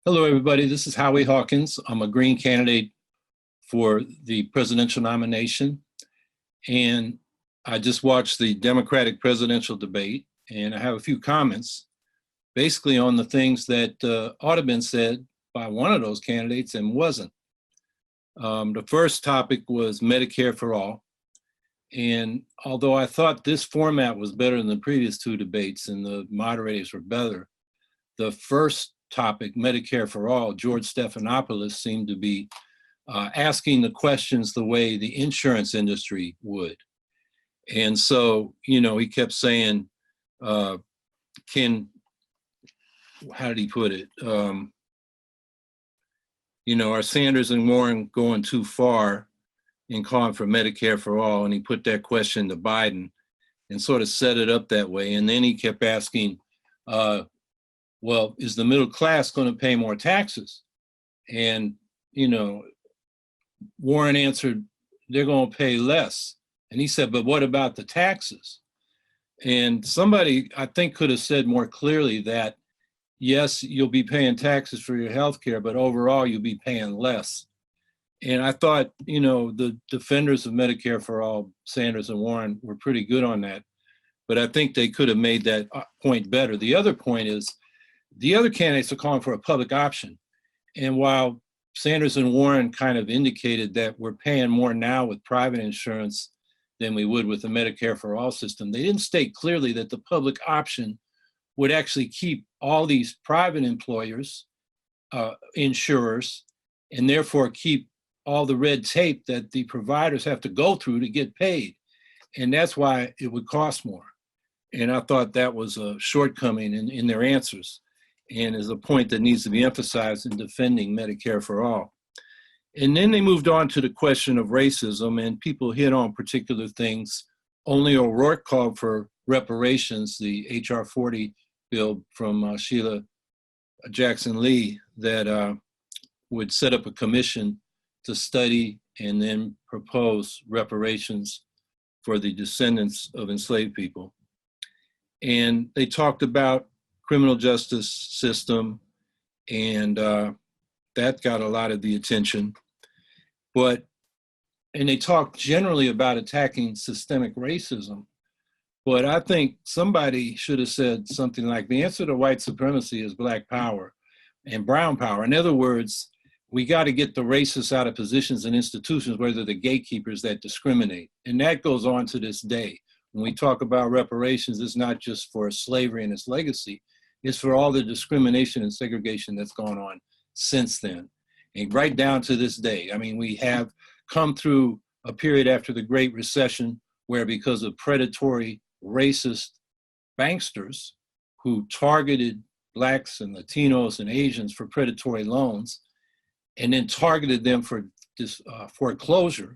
Hello, everybody. This is Howie Hawkins. I'm a Green candidate for the presidential nomination. And I just watched the Democratic presidential debate, and I have a few comments basically on the things that ought to have been said by one of those candidates and wasn't. The first topic was Medicare for all. And although I thought this format was better than the previous two debates and the moderators were better, the first topic, Medicare for all, George Stephanopoulos seemed to be asking the questions the way the insurance industry would. And so, he kept saying, how did he put it? Are Sanders and Warren going too far in calling for Medicare for all? And he put that question to Biden and sort of set it up that way. And then he kept asking, well, is the middle class going to pay more taxes? And, Warren answered, they're going to pay less. And he said, but what about the taxes? And somebody, I think, could have said more clearly that, yes, you'll be paying taxes for your health care, but overall you'll be paying less. And I thought, the defenders of Medicare for all, Sanders and Warren, were pretty good on that. But I think they could have made that point better. The other point is, the other candidates are calling for a public option. And while Sanders and Warren kind of indicated that we're paying more now with private insurance than we would with the Medicare for all system, they didn't state clearly that the public option would actually keep all these private employers, insurers, and therefore keep all the red tape that the providers have to go through to get paid. And that's why it would cost more. And I thought that was a shortcoming in their answers, and is a point that needs to be emphasized in defending Medicare for all. And then they moved on to the question of racism, and people hit on particular things. Only O'Rourke called for reparations, the H.R. 40 bill from Sheila Jackson Lee, that would set up a commission to study and then propose reparations for the descendants of enslaved people. And they talked about criminal justice system, and that got a lot of the attention. And they talked generally about attacking systemic racism. But I think somebody should have said something like, the answer to white supremacy is Black power and brown power. In other words, we got to get the racists out of positions and institutions where they're the gatekeepers that discriminate. And that goes on to this day. When we talk about reparations, it's not just for slavery and its legacy, it's for all the discrimination and segregation that's gone on since then. And right down to this day. I mean, we have come through a period after the Great Recession where, because of predatory, racist banksters who targeted Blacks and Latinos and Asians for predatory loans, and then targeted them for foreclosure.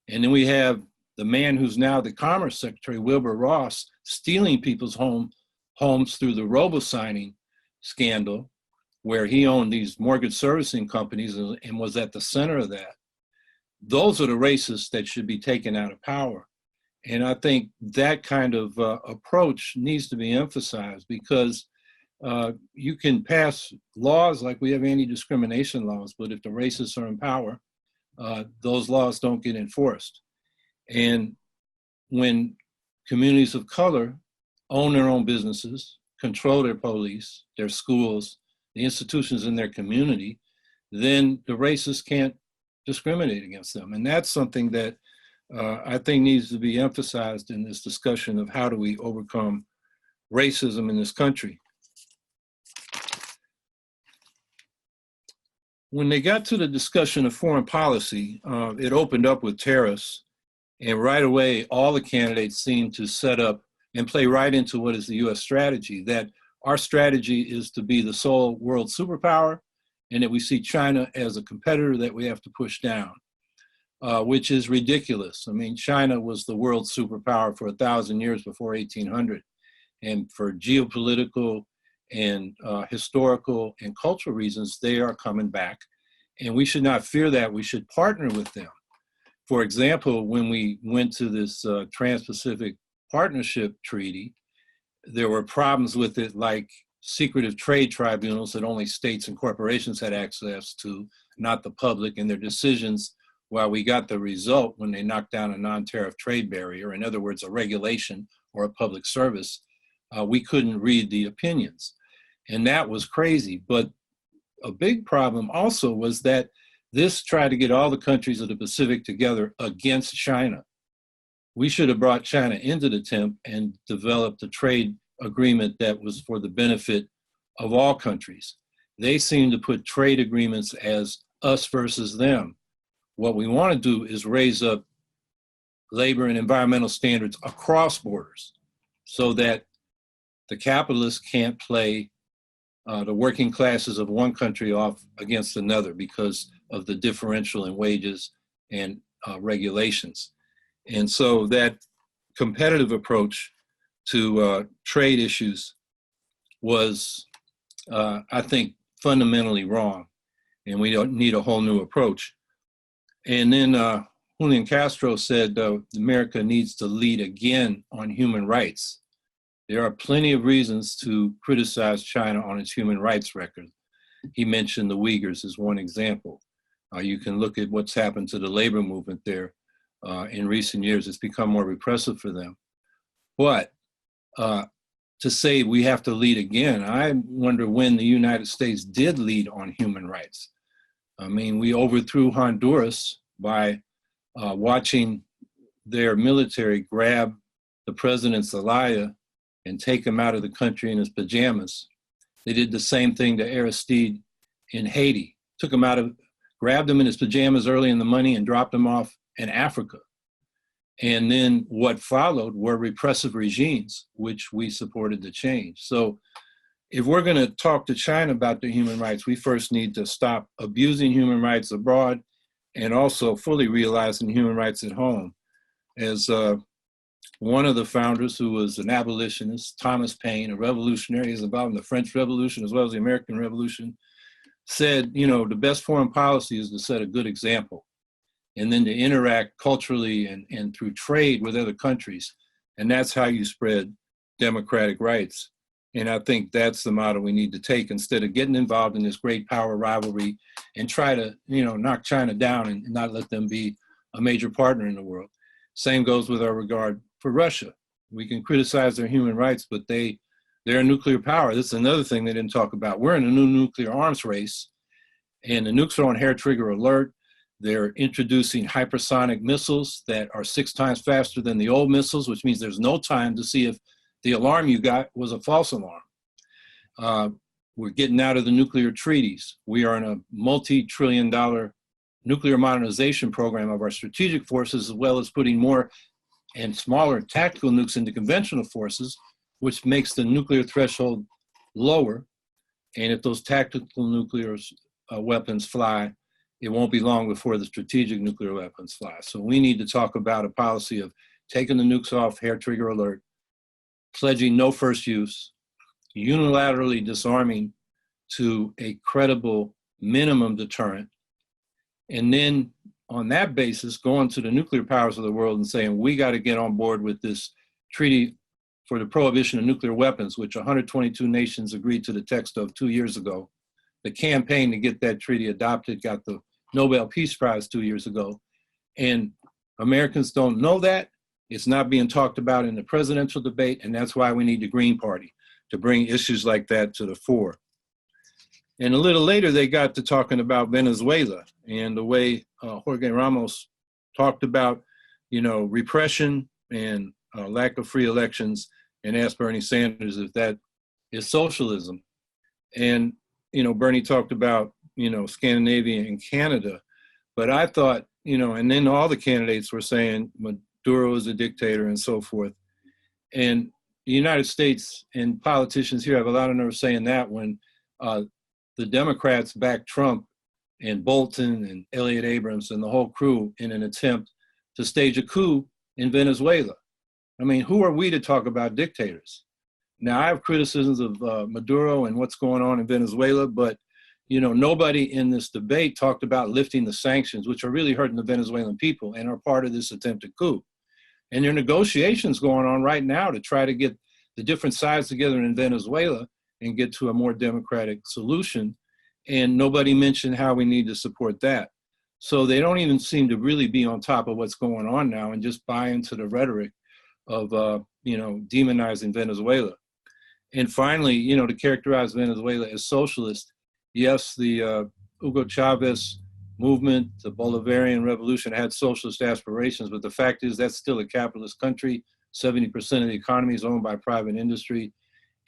And then we have the man who's now the Commerce Secretary, Wilbur Ross, stealing people's homes through the robo-signing scandal, where he owned these mortgage servicing companies and was at the center of that. Those are the racists that should be taken out of power. And I think that kind of approach needs to be emphasized, because you can pass laws like we have anti-discrimination laws, but if the racists are in power, those laws don't get enforced. And when communities of color own their own businesses, control their police, their schools, the institutions in their community, then the racists can't discriminate against them. And that's something that I think needs to be emphasized in this discussion of how do we overcome racism in this country. When they got to the discussion of foreign policy, it opened up with tariffs. And right away, all the candidates seemed to set up and play right into what is the US strategy, that our strategy is to be the sole world superpower, and that we see China as a competitor that we have to push down, which is ridiculous. I mean, China was the world superpower for 1,000 years before 1800. And for geopolitical and historical and cultural reasons, they are coming back. And we should not fear that. We should partner with them. For example, when we went to this Trans-Pacific Partnership Treaty, there were problems with it, like secretive trade tribunals that only states and corporations had access to, not the public, and their decisions, while we got the result when they knocked down a non-tariff trade barrier, in other words, a regulation or a public service, we couldn't read the opinions. And that was crazy. But a big problem also was that this tried to get all the countries of the Pacific together against China. We should have brought China into the tent and developed a trade agreement that was for the benefit of all countries. They seem to put trade agreements as us versus them. What we want to do is raise up labor and environmental standards across borders so that the capitalists can't play the working classes of one country off against another because of the differential in wages and regulations. And so that competitive approach to trade issues was, I think, fundamentally wrong. And we don't need a whole new approach. And then Julian Castro said America needs to lead again on human rights. There are plenty of reasons to criticize China on its human rights record. He mentioned the Uyghurs as one example. You can look at what's happened to the labor movement there in recent years. It's become more repressive for them. But to say we have to lead again, I wonder when the United States did lead on human rights. I mean, we overthrew Honduras by watching their military grab the president's Zelaya and take him out of the country in his pajamas. They did the same thing to Aristide in Haiti, took him out of, grabbed him in his pajamas early in the morning and dropped him off in Africa. And then what followed were repressive regimes, which we supported to change. So if we're going to talk to China about their human rights, we first need to stop abusing human rights abroad and also fully realizing human rights at home. As one of the founders, who was an abolitionist, Thomas Paine, a revolutionary, is involved in the French Revolution as well as the American Revolution, said, you know, the best foreign policy is to set a good example and then to interact culturally and through trade with other countries. And that's how you spread democratic rights. And I think that's the model we need to take instead of getting involved in this great power rivalry and try to, you know, knock China down and not let them be a major partner in the world. Same goes with our regard for Russia. We can criticize their human rights, but they're a nuclear power. This is another thing they didn't talk about. We're in a new nuclear arms race, and the nukes are on hair trigger alert. They're introducing hypersonic missiles that are 6 times faster than the old missiles, which means there's no time to see if the alarm you got was a false alarm. We're getting out of the nuclear treaties. We are in a multi-trillion-dollar nuclear modernization program of our strategic forces, as well as putting more and smaller tactical nukes into conventional forces, which makes the nuclear threshold lower. And if those tactical nuclear weapons fly, it won't be long before the strategic nuclear weapons fly. So we need to talk about a policy of taking the nukes off hair trigger alert, pledging no first use, unilaterally disarming to a credible minimum deterrent, and then on that basis, going to the nuclear powers of the world and saying, we got to get on board with this treaty for the prohibition of nuclear weapons, which 122 nations agreed to the text of 2 years ago. The campaign to get that treaty adopted got the Nobel Peace Prize 2 years ago. And Americans don't know that. It's not being talked about in the presidential debate, and that's why we need the Green Party to bring issues like that to the fore. And a little later, they got to talking about Venezuela and the way Jorge Ramos talked about, you know, repression and lack of free elections, and asked Bernie Sanders if that is socialism. And, you know, Bernie talked about, you know, Scandinavia and Canada. But I thought, you know, and then all the candidates were saying Maduro is a dictator and so forth. And the United States and politicians here have a lot of nerve saying that when the Democrats backed Trump and Bolton and Elliott Abrams and the whole crew in an attempt to stage a coup in Venezuela. I mean, who are we to talk about dictators? Now, I have criticisms of Maduro and what's going on in Venezuela, but, you know, nobody in this debate talked about lifting the sanctions, which are really hurting the Venezuelan people and are part of this attempted coup. And there are negotiations going on right now to try to get the different sides together in Venezuela and get to a more democratic solution. And nobody mentioned how we need to support that. So they don't even seem to really be on top of what's going on now and just buy into the rhetoric of, demonizing Venezuela. And finally, to characterize Venezuela as socialist, yes, the Hugo Chavez movement, the Bolivarian revolution had socialist aspirations, but the fact is that's still a capitalist country. 70% of the economy is owned by private industry.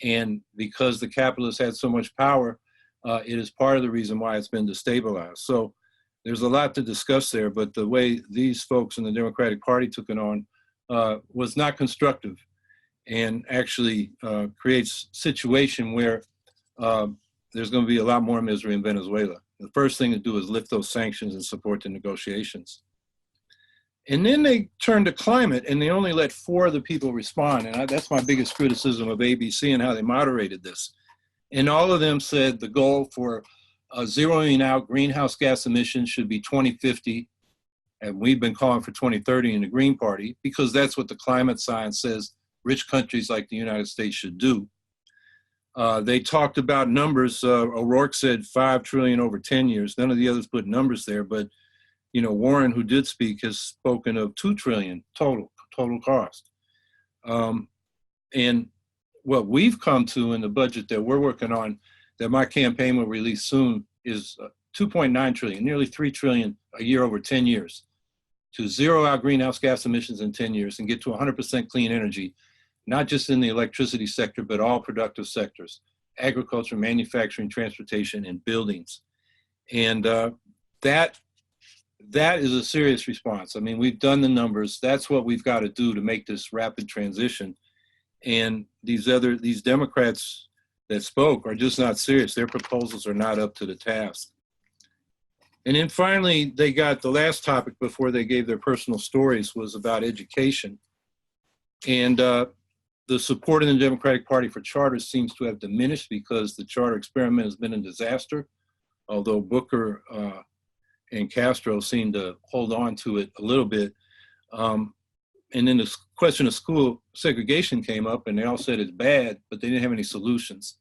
And because the capitalists had so much power, it is part of the reason why it's been destabilized. So there's a lot to discuss there, but the way these folks in the Democratic Party took it on was not constructive, and actually creates a situation where there's going to be a lot more misery in Venezuela. The first thing to do is lift those sanctions and support the negotiations. And then they turned to climate, and they only let 4 of the people respond. And that's my biggest criticism of ABC and how they moderated this. And all of them said the goal for zeroing out greenhouse gas emissions should be 2050. And we've been calling for 2030 in the Green Party, because that's what the climate science says rich countries like the United States should do. They talked about numbers. O'Rourke said 5 trillion over 10 years. None of the others put numbers there, but Warren, who did speak, has spoken of 2 trillion total cost. And what we've come to in the budget that we're working on, that my campaign will release soon, is 2.9 trillion, nearly 3 trillion a year over 10 years, to zero out greenhouse gas emissions in 10 years and get to 100% clean energy, not just in the electricity sector, but all productive sectors: agriculture, manufacturing, transportation, and buildings. And that is a serious response. I mean, we've done the numbers. That's what we've got to do to make this rapid transition. And these Democrats that spoke are just not serious. Their proposals are not up to the task. And then finally, they got the last topic before they gave their personal stories was about education. And the support in the Democratic Party for charters seems to have diminished because the charter experiment has been a disaster, although Booker and Castro seem to hold on to it a little bit. And then the question of school segregation came up, and they all said it's bad, but they didn't have any solutions.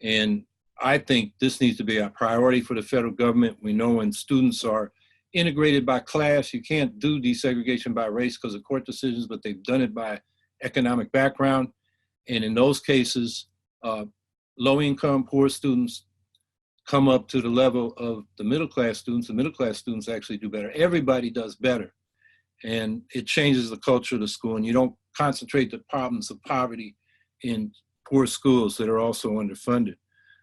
And I think this needs to be a priority for the federal government. We know when students are integrated by class, you can't do desegregation by race because of court decisions, but they've done it by economic background. And in those cases, low-income, poor students come up to the level of the middle-class students. The middle-class students actually do better. Everybody does better. And it changes the culture of the school, and you don't concentrate the problems of poverty in poor schools that are also underfunded.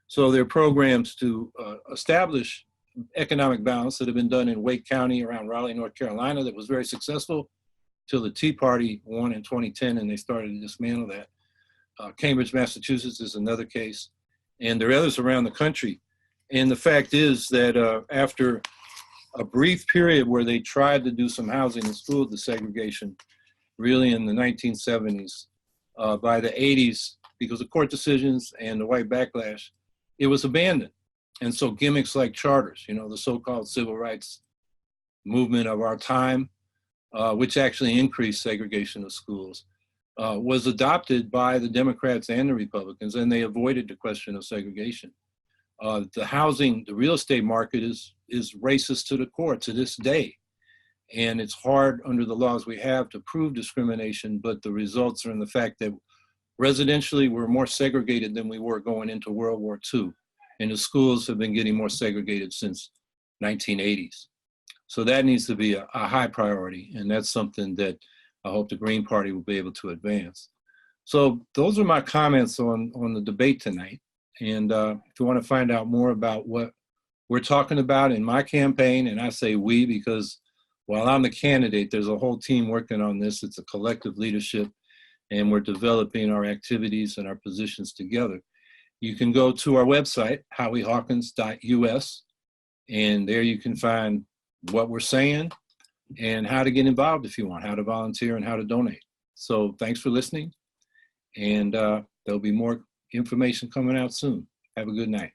So there are programs to establish economic balance that have been done in Wake County around Raleigh, North Carolina, that was very successful till the Tea Party won in 2010 and they started to dismantle that. Cambridge, Massachusetts is another case, and there are others around the country. And the fact is that after a brief period where they tried to do some housing and school desegregation, really in the 1970s, by the 80s, because of court decisions and the white backlash, it was abandoned. And so gimmicks like charters, the so-called civil rights movement of our time, which actually increased segregation of schools, was adopted by the Democrats and the Republicans, and they avoided the question of segregation. The real estate market is racist to the core to this day. And it's hard under the laws we have to prove discrimination, but the results are in the fact that residentially we're more segregated than we were going into World War II. And the schools have been getting more segregated since 1980s. So that needs to be a high priority. And that's something that I hope the Green Party will be able to advance. So those are my comments on the debate tonight. And if you want to find out more about what we're talking about in my campaign, and I say we because while I'm the candidate, there's a whole team working on this. It's a collective leadership, and we're developing our activities and our positions together. You can go to our website, howiehawkins.us, and there you can find what we're saying and how to get involved if you want, how to volunteer and how to donate. So thanks for listening, and there'll be more information coming out soon. Have a good night.